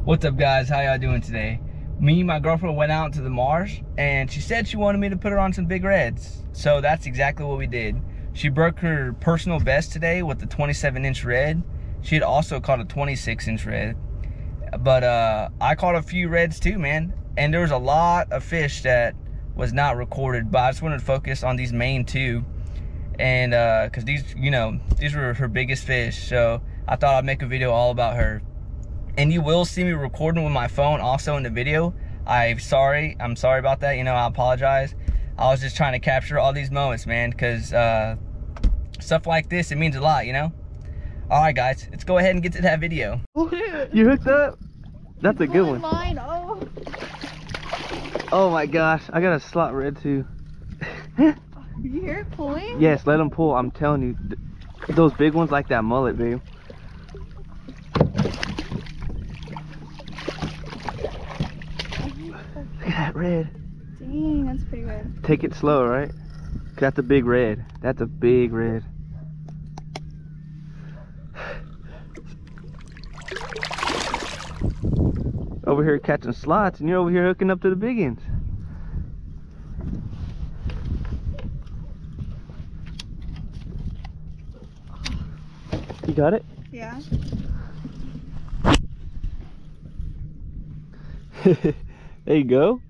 What's up, guys? How y'all doing today? Me and my girlfriend went out to the marsh and she said she wanted me to put her on some big reds. So that's exactly what we did. She broke her personal best today with the 27-inch red. She had also caught a 26-inch red. But I caught a few reds too, man. And there was a lot of fish that was not recorded, but I just wanted to focus on these main two. And because these, you know, these were her biggest fish. So I thought I'd make a video all about her. And you will see me recording with my phone also in the video. I'm sorry about that, you know, I apologize. I was just trying to capture all these moments, man, because stuff like this, it means a lot, you know? All right, guys, let's go ahead and get to that video. You hooked up? That's a good one. Mine. Oh. Oh my gosh, I got a slot red too. Did you hear it pulling? Yes, let them pull. I'm telling you, those big ones like that mullet, babe. Look at that red. Dang, that's pretty red. Take it slow, right? That's a big red. That's a big red. Over here catching slots, and you're over here hooking up to the big ones. You got it? Yeah. There you go.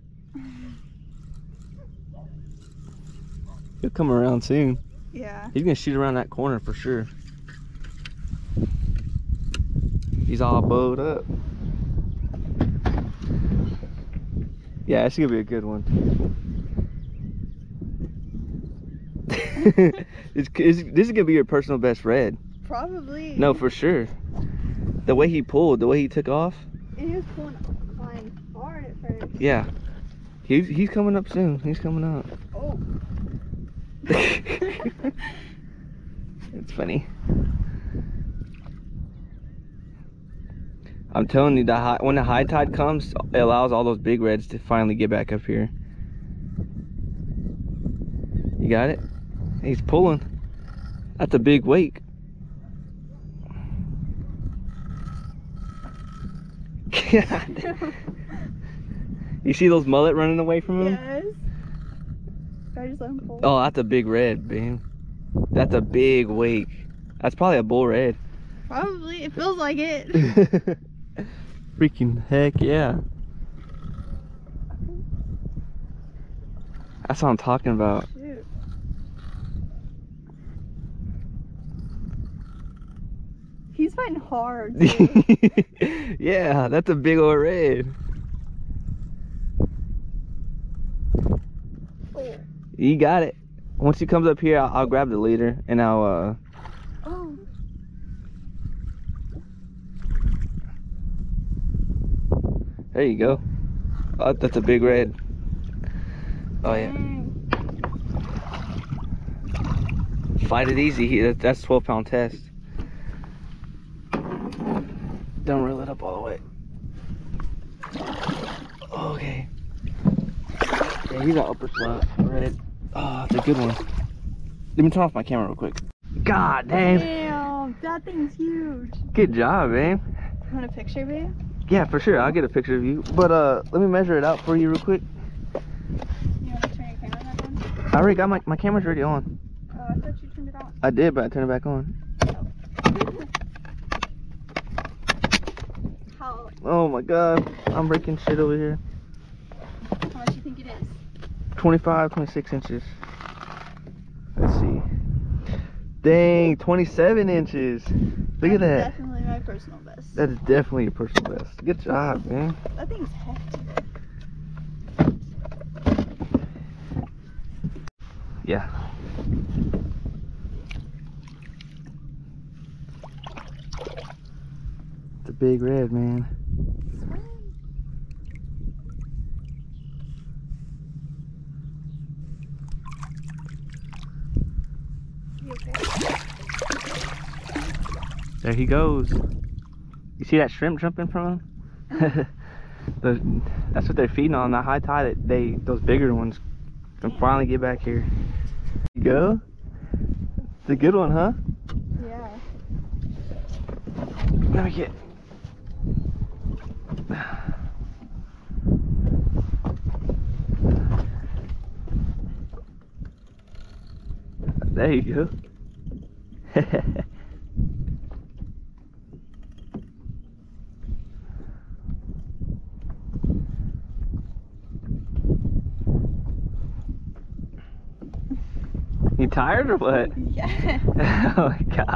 He'll come around soon. Yeah. He's gonna shoot around that corner for sure. He's all bowed up. Yeah, it's gonna be a good one. This is gonna be your personal best red. Probably. No, for sure. The way he pulled, the way he took off. And he was pulling hard at first. Yeah. He's coming up soon. He's coming up. Oh. It's funny. I'm telling you, when the high tide comes, it allows all those big reds to finally get back up here. You got it? He's pulling. That's a big wake. You see those mullet running away from him? Yes. I just let him pull. Oh, that's a big red, babe. That's a big wake. That's probably a bull red. Probably. It feels like it. Freaking heck yeah. That's what I'm talking about. Shoot. He's fighting hard. Yeah, that's a big old red. Oh. You got it. Once he comes up here, I'll grab the leader and I'll Oh. There you go. Oh, that's a big red. Oh yeah. Dang. Fight it easy. That's 12-pound test. Don't reel it up all the way. Okay. Yeah, he's got upper slot red. Oh, that's a good one. Let me turn off my camera real quick. God dang. Damn, that thing's huge. Good job, babe. You want a picture, babe? Yeah, for sure. I'll get a picture of you. But let me measure it out for you real quick. You want to turn your camera back on? I already got my camera's already on. Oh, I thought you turned it on. I did, but I turned it back on. How Oh my god. I'm breaking shit over here. much do you think it is? 25, 26 inches. Let's see. Dang, 27 inches. Look at that. Definitely my personal best. That is definitely your personal best. Good job, man. That thing's hefty. Yeah. It's a big red, man. You okay? There he goes. You see that shrimp jumping from him? That's what they're feeding on. The high tide, those bigger ones can finally get back here. You go. It's a good one, huh? Yeah. Let me get. There you go. You tired or what? Yeah. Oh my gosh.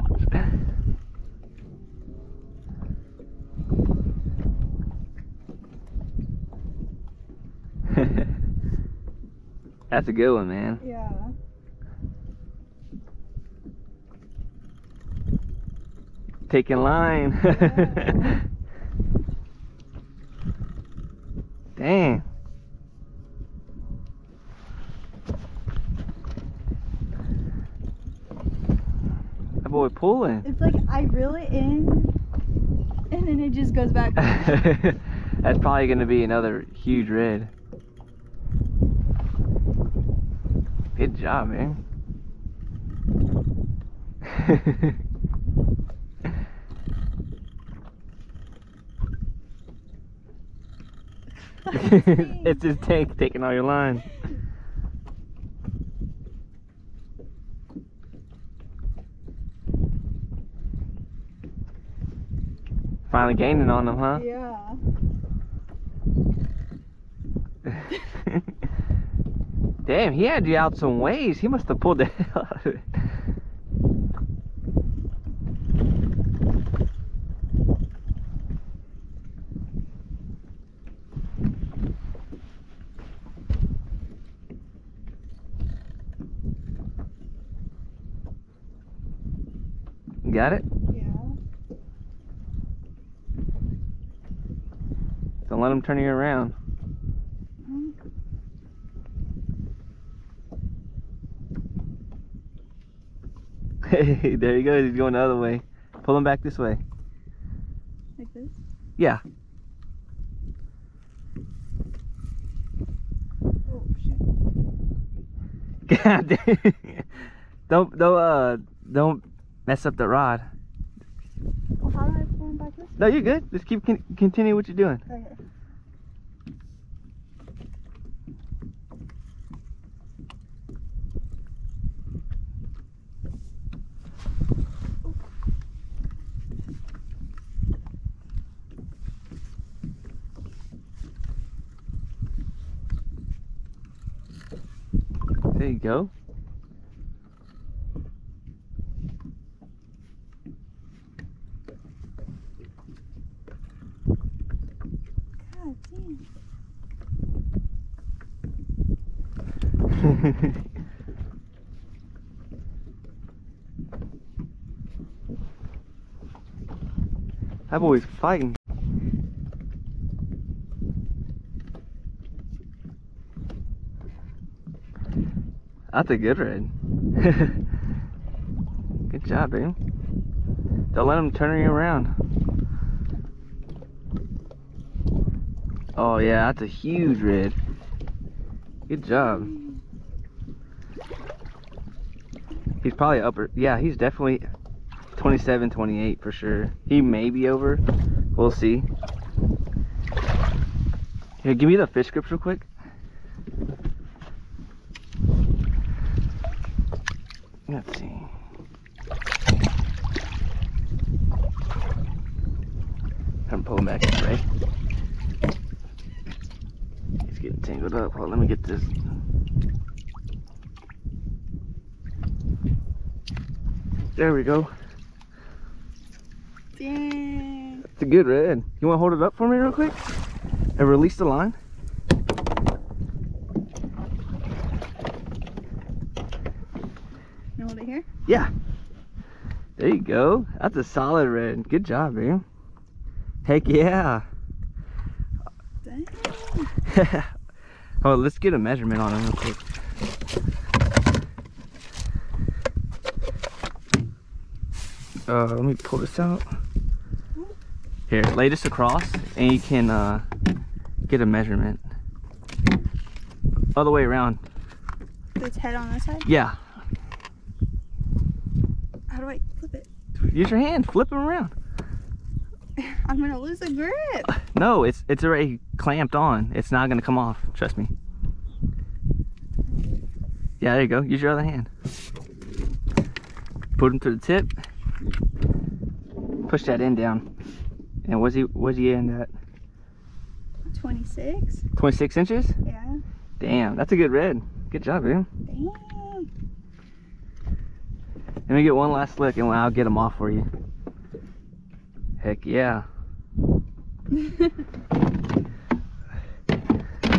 That's a good one, man. Yeah. Taking line. Yeah. Dang. That boy pulling. It's like I reel it in and then it just goes back. That's probably gonna be another huge red. Good job, man. It's his tank taking all your line. Finally gaining on him, huh? Yeah. Damn, he had you out some ways. He must have pulled the hell out of it. You got it? Yeah. Don't let him turn you around. Hey, there he goes. He's going the other way. Pull him back this way. Like this? Yeah. Oh shoot. God dang. Don't mess up the rod. Well, how do I pull him back this way? No, you're good. Just keep continue what you're doing. Okay. There you go. God damn. That boy's fighting. That's a good red. Good job, dude. Don't let him turn you around. Oh yeah, that's a huge red. Good job. He's probably upper. Yeah, he's definitely 27, 28 for sure. He may be over. We'll see. Here, give me the fish grips real quick. Let's see. I'm pulling back this way. He's getting tangled up. Hold on, let me get this. There we go. Dang. It's a good red. You want to hold it up for me real quick? And release the line? You hold it here? Yeah. There you go. That's a solid red. Good job, man. Heck yeah. Dang. Oh, let's get a measurement on him real quick. Let me pull this out. Here, lay this across and you can get a measurement. Other way around. Its head on this side? Yeah. How do I flip it? Use your hand, flip him around. I'm gonna lose the grip. No, it's already clamped on. It's not gonna come off, trust me. Yeah, there you go. Use your other hand. Put him to the tip. Push that end down. And what's he end at? 26. 26 inches? Yeah. Damn, that's a good red. Good job, man. Damn. Let me get one last look and I'll get him off for you. Heck yeah.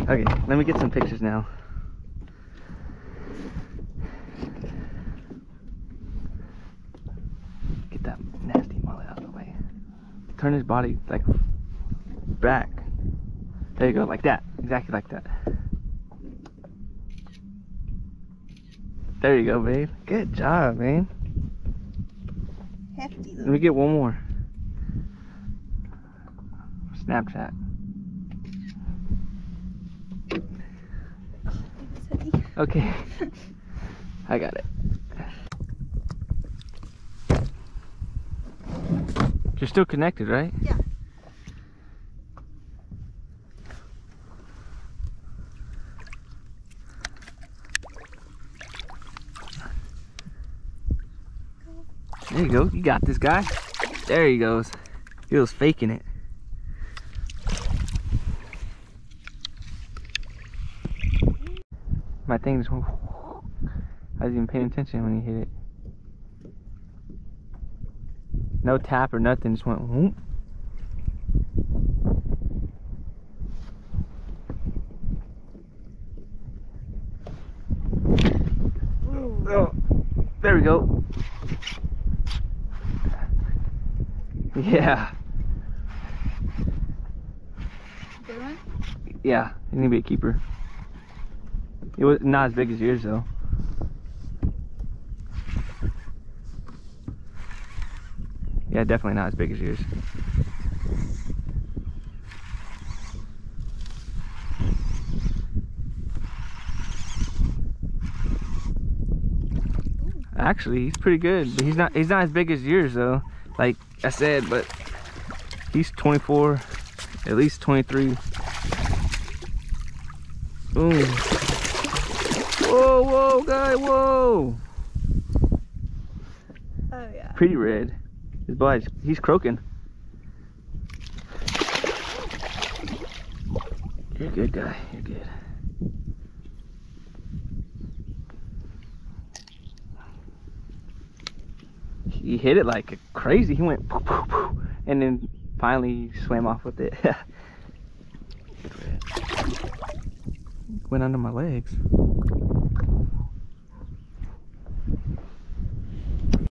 Okay, let me get some pictures now. Get that nasty mullet out of the way. Turn his body like back. There you go, like that. Exactly like that. There you go, babe. Good job, man. Hefty. Let me get one more. Snapchat. Okay. I got it. You're still connected, right? Yeah. There you go. You got this guy. There he goes. He was faking it. My thing just went. I wasn't even paying attention when he hit it. No tap or nothing, just went whoop. Oh, there we go. Yeah. Good one? Yeah, it need to be a keeper. It was not as big as yours though. Yeah, definitely not as big as yours. Actually, he's pretty good, but he's not as big as yours though. Like I said, but he's 24, at least 23. Boom. Whoa, whoa, guy, whoa. Oh yeah. Pretty red. His body's, he's croaking. You're good, guy. You're good. He hit it like crazy. He went poof, poof, poof, and then finally he swam off with it. Went under my legs.